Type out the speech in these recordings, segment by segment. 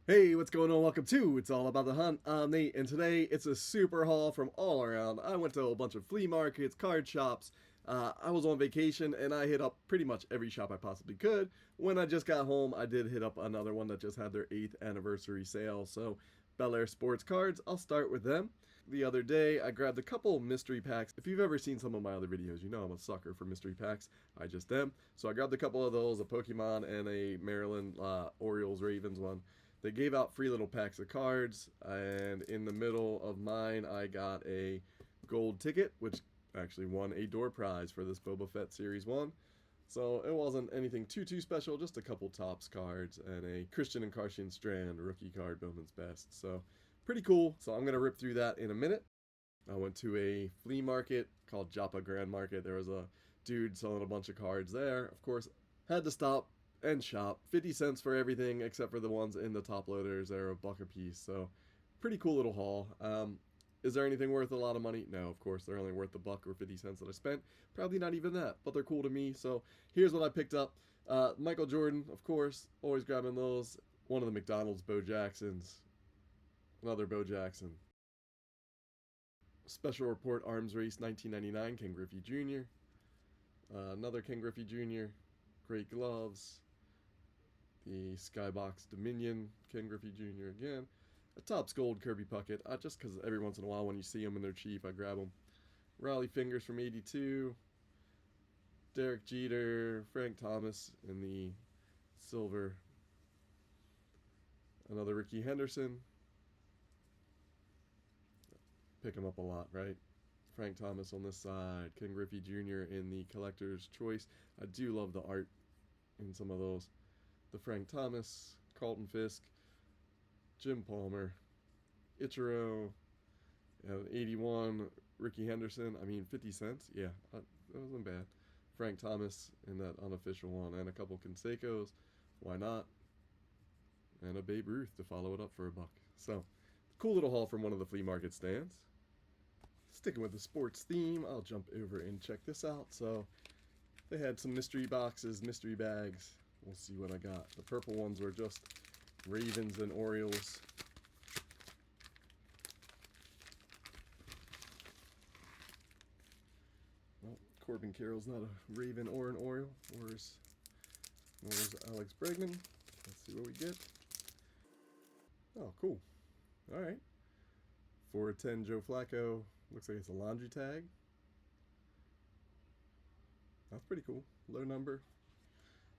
Hey, what's going on? Welcome to It's All About the Hunt. I'm Nate, and today it's a super haul from all around. I went to a bunch of flea markets, card shops. I was on vacation, and I hit up pretty much every shop I possibly could. When I just got home, I did hit up another one that just had their 8th anniversary sale. So, Lair Sports Cards, I'll start with them. The other day, I grabbed a couple mystery packs. If you've ever seen some of my other videos, you know I'm a sucker for mystery packs. I just am. So I grabbed a couple of those, a Pokemon and a Maryland Orioles Ravens one. They gave out free little packs of cards, and in the middle of mine, I got a gold ticket, which actually won a door prize for this Boba Fett Series 1. So it wasn't anything too special, just a couple Topps cards and a Christian and Kartian Strand rookie card, Bowman's Best. So pretty cool. So I'm going to rip through that in a minute. I went to a flea market called Joppa Grand Market. There was a dude selling a bunch of cards there. Of course, had to stop and shop. 50 cents for everything except for the ones in the top loaders. They're a buck a piece. So pretty cool little haul. Is there anything worth a lot of money? No, of course. They're only worth the buck or 50 cents that I spent. Probably not even that, but they're cool to me. So here's what I picked up. Michael Jordan, of course. Always grabbing those. One of the McDonald's Bo Jacksons. Another Bo Jackson. Special Report Arms Race 1999, Ken Griffey Jr. Another Ken Griffey Jr. Great Gloves. The Skybox Dominion, Ken Griffey Jr. again. A Topps Gold Kirby Puckett, just because every once in a while when you see them and they're cheap, I grab them. Raleigh Fingers from 82. Derek Jeter, Frank Thomas in the silver. Another Ricky Henderson. Pick them up a lot, right? Frank Thomas on this side. Ken Griffey Jr. in the Collector's Choice. I do love the art in some of those. The Frank Thomas, Carlton Fisk, Jim Palmer, Ichiro, 81, Ricky Henderson. I mean, 50 cents. Yeah, that wasn't bad. Frank Thomas in that unofficial one, and a couple Canseco's. Why not? And a Babe Ruth to follow it up for a buck. So, cool little haul from one of the flea market stands. Sticking with the sports theme, I'll jump over and check this out. So, they had some mystery boxes, mystery bags. We'll see what I got. The purple ones were just Ravens and Orioles. Well, Corbin Carroll's not a Raven or an Oriole. Where's Alex Bregman? Let's see what we get. Oh, cool. All right. 4/10 Joe Flacco. Looks like it's a laundry tag. That's pretty cool. Low number.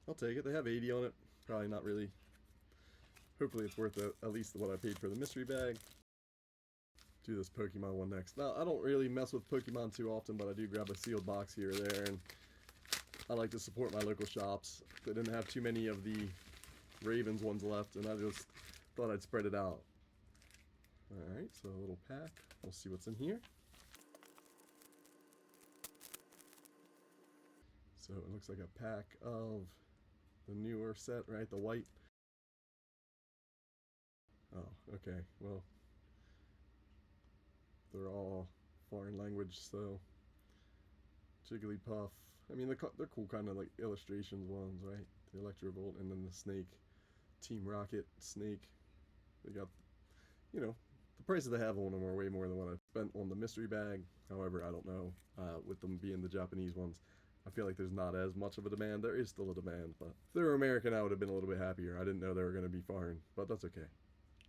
I'll take it. They have 80 on it. Probably not really. Hopefully it's worth at least what I paid for the mystery bag. Do this Pokemon one next. Now, I don't really mess with Pokemon too often, but I do grab a sealed box here or there, and I like to support my local shops. They didn't have too many of the Ravens ones left, and I just thought I'd spread it out. Alright, so a little pack. We'll see what's in here. So it looks like a pack of the newer set, right? The white. Oh, okay. Well, they're all foreign language, so Jigglypuff. I mean, they're cool kind of like illustrations ones, right? The Electrovolt and then the Snake. Team Rocket, Snake. They got, the prices they have on them are way more than what I spent on the mystery bag. However, I don't know. With them being the Japanese ones, I feel like there's not as much of a demand. There is still a demand, but if they were American, I would have been a little bit happier. I didn't know they were going to be foreign, but that's okay.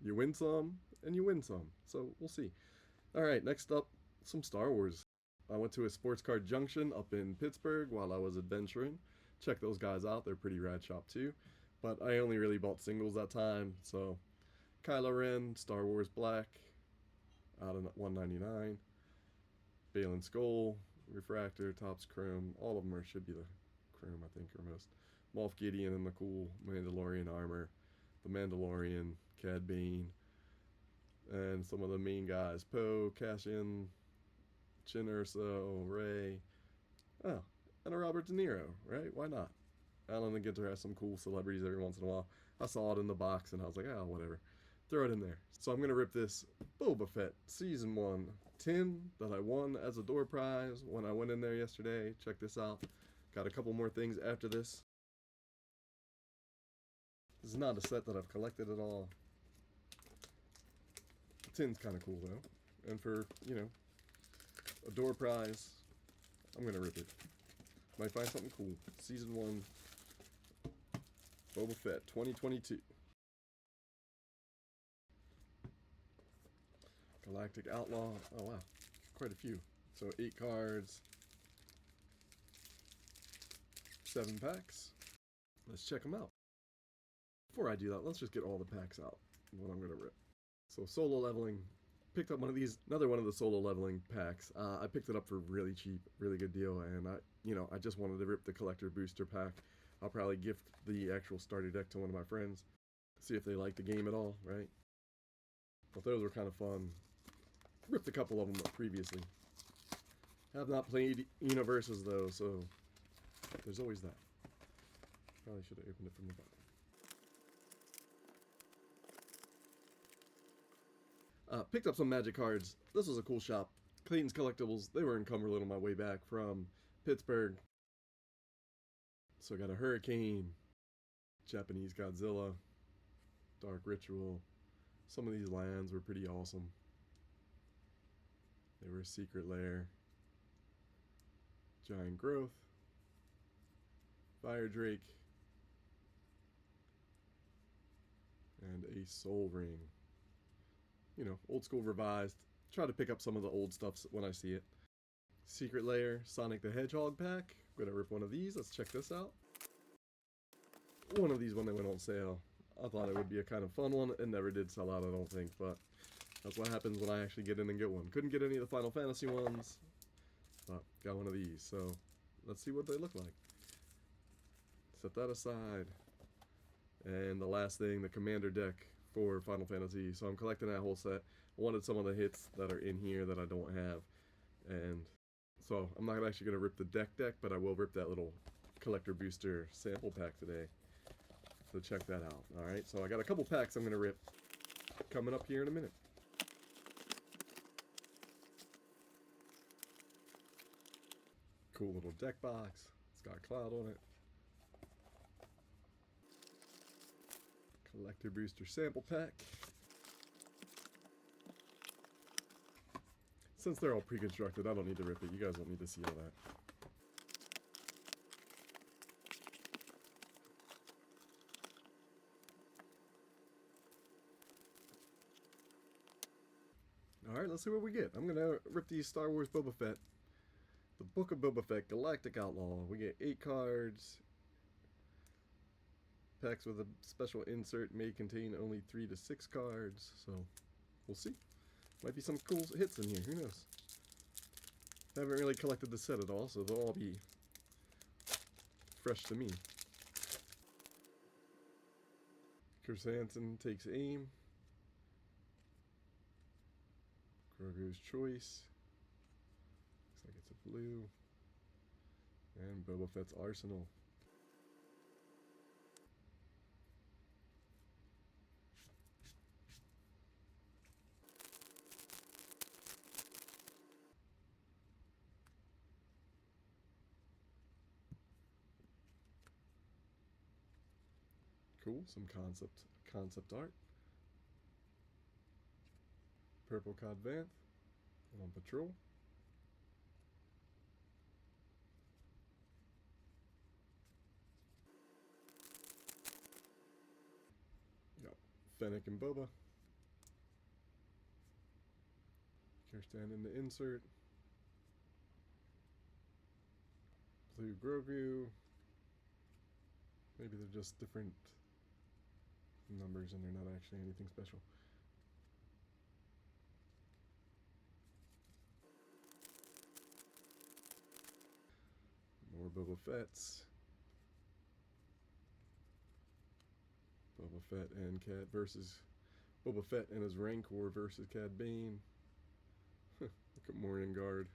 You win some, and you win some. So we'll see. All right, next up, some Star Wars. I went to a sports card Junction up in Pittsburgh while I was adventuring. Check those guys out. They're pretty rad shop too. But I only really bought singles that time. So Kylo Ren, Star Wars Black, out of $199. Balin Skull, Refractor, Topps Chrome. All of them should be the Chrome, I think, or most. Moff Gideon in the cool Mandalorian armor. The Mandalorian, Cad Bane, and some of the main guys. Poe, Cassian, Chin Urso, Ray. Oh, and a Robert De Niro, right? Why not? Alan and Ginter has some cool celebrities every once in a while. I saw it in the box and I was like, oh, whatever. Throw it in there. So I'm going to rip this Boba Fett Season 1 tin that I won as a door prize when I went in there yesterday. Check this out. Got a couple more things after this. This is not a set that I've collected at all. tin's kind of cool though. And for, you know, a door prize, I'm gonna rip it. Might find something cool. Season 1, Boba Fett, 2022. Galactic Outlaw. Oh wow, quite a few. So 8 cards, 7 packs. Let's check them out. Before I do that, let's just get all the packs out. What I'm gonna rip. So solo leveling. Picked up one of these, another one of the solo leveling packs. I picked it up for really cheap, really good deal, and I just wanted to rip the collector booster pack. I'll probably gift the actual starter deck to one of my friends, see if they like the game at all, right? But those were kind of fun. Ripped a couple of them up previously. Have not played UniVersus though, so there's always that. Probably should have opened it from the bottom. Picked up some magic cards. This was a cool shop. Claytons Collectibles. They were in Cumberland on my way back from Pittsburgh. So I got a Hurricane, Japanese Godzilla, Dark Ritual. Some of these lands were pretty awesome. They were a Secret Lair, Giant Growth, Fire Drake, and a Soul Ring. You know, old school revised. Try to pick up some of the old stuff when I see it. Secret Lair, Sonic the Hedgehog pack. I'm gonna rip one of these. Let's check this out. One of these when they went on sale. I thought it would be a kind of fun one. It never did sell out, I don't think, but that's what happens when I actually get in and get one. Couldn't get any of the Final Fantasy ones, but got one of these. So let's see what they look like. Set that aside. And the last thing, the Commander deck for Final Fantasy. So I'm collecting that whole set. I wanted some of the hits that are in here that I don't have. And so I'm not actually going to rip the deck, but I will rip that little collector booster sample pack today. So check that out. Alright, so I got a couple packs I'm going to rip coming up here in a minute. Cool little deck box. It's got a cloud on it. Collector booster sample pack. Since they're all pre-constructed, I don't need to rip it. You guys don't need to see all that. Alright, let's see what we get. I'm going to rip these Star Wars Boba Fett. The Book of Boba Fett, Galactic Outlaw. We get 8 cards. Packs with a special insert may contain only 3 to 6 cards. So, we'll see. Might be some cool hits in here. Who knows? Haven't really collected the set at all, so they'll all be fresh to me. Chrysanthemum takes aim. Grogu's Choice. Looks like it's a blue. And Boba Fett's Arsenal. Cool, some concept art. Purple Cod Vanth on patrol. Yep, Fennec and Boba. Kirsten in the insert. Blue Grogu. Maybe they're just different numbers and they're not actually anything special. More Boba Fett's. Boba Fett and Cad versus Boba Fett and his Rancor versus Cad Bane. Look at Morning Guard.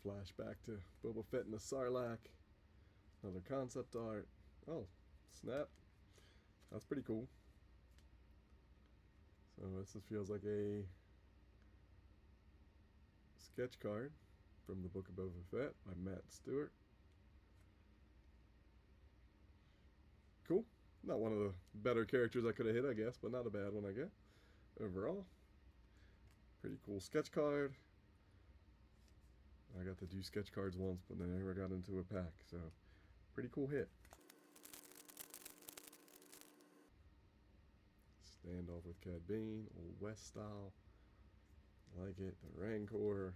Flashback to Boba Fett and the Sarlacc. Another concept art. Oh, snap. That's pretty cool. So this just feels like a sketch card from the Book of Boba Fett by Matt Stewart. Cool. Not one of the better characters I could have hit, I guess, but not a bad one, I guess. Overall, pretty cool sketch card. I got to do sketch cards once, but then I never got into a pack, so pretty cool hit. Standoff with Cad Bane, Old West style. I like it. The Rancor.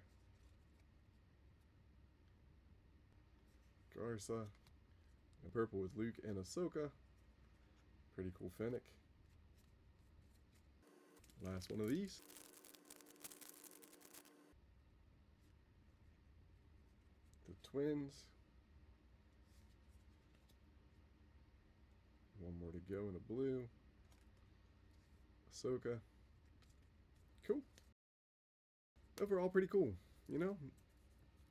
Garza. And purple with Luke and Ahsoka. Pretty cool Fennec. Last one of these. The twins. One more to go in a blue. Ahsoka. Cool. Overall, pretty cool. You know,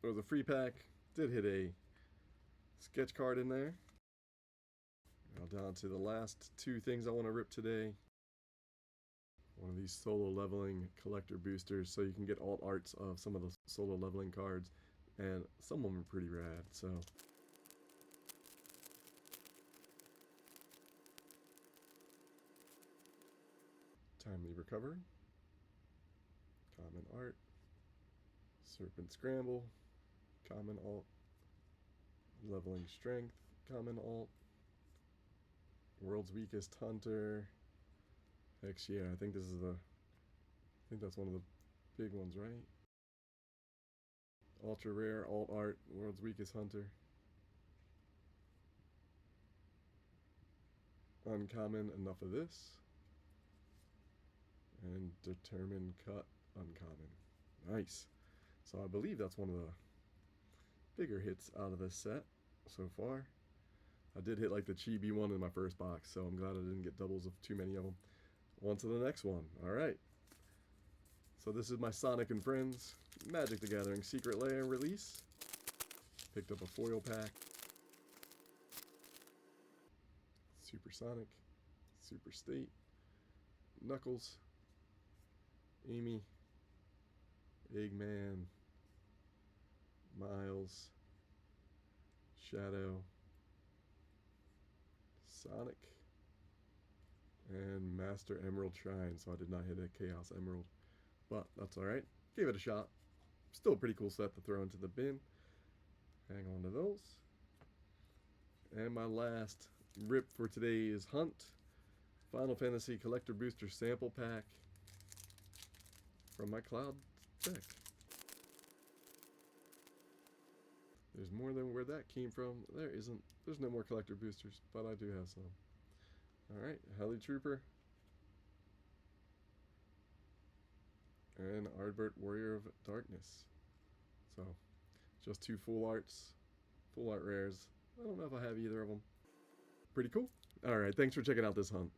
it was a free pack. Did hit a sketch card in there. Now down to the last two things I want to rip today. One of these solo leveling collector boosters, so you can get alt arts of some of the solo leveling cards, and some of them are pretty rad. So Timely Recover, common art, Serpent Scramble, common alt, Leveling Strength, common alt, World's Weakest Hunter. Heck yeah, I think that's one of the big ones, right? Ultra Rare, alt art, World's Weakest Hunter. Uncommon, Enough of This. And Determined Cut, uncommon. Nice. So I believe that's one of the bigger hits out of this set so far. I did hit like the chibi one in my first box, so I'm glad I didn't get doubles of too many of them. On to the next one. Alright. So this is my Sonic and Friends Magic the Gathering Secret Lair release. Picked up a foil pack. Super Sonic, Super State, Knuckles, Amy, Eggman, Miles, Shadow, Sonic, and Master Emerald Shrine. So I did not hit a Chaos Emerald, but that's alright. Gave it a shot. Still a pretty cool set to throw into the bin. Hang on to those. And my last rip for today is Hunt. Final Fantasy Collector Booster Sample Pack from my Cloud deck. There's more than where that came from. There isn't. There's no more collector boosters, but I do have some. Alright, Heli Trooper. And Ardbert, Warrior of Darkness. So, just two full arts. Full art rares. I don't know if I have either of them. Pretty cool. Alright, thanks for checking out this hunt.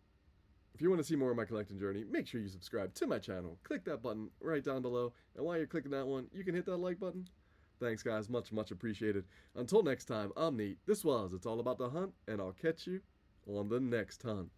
If you want to see more of my collecting journey, make sure you subscribe to my channel. Click that button right down below. And while you're clicking that one, you can hit that like button. Thanks guys, much appreciated. Until next time, I'm Neat. This was It's All About the Hunt, and I'll catch you on the next hunt.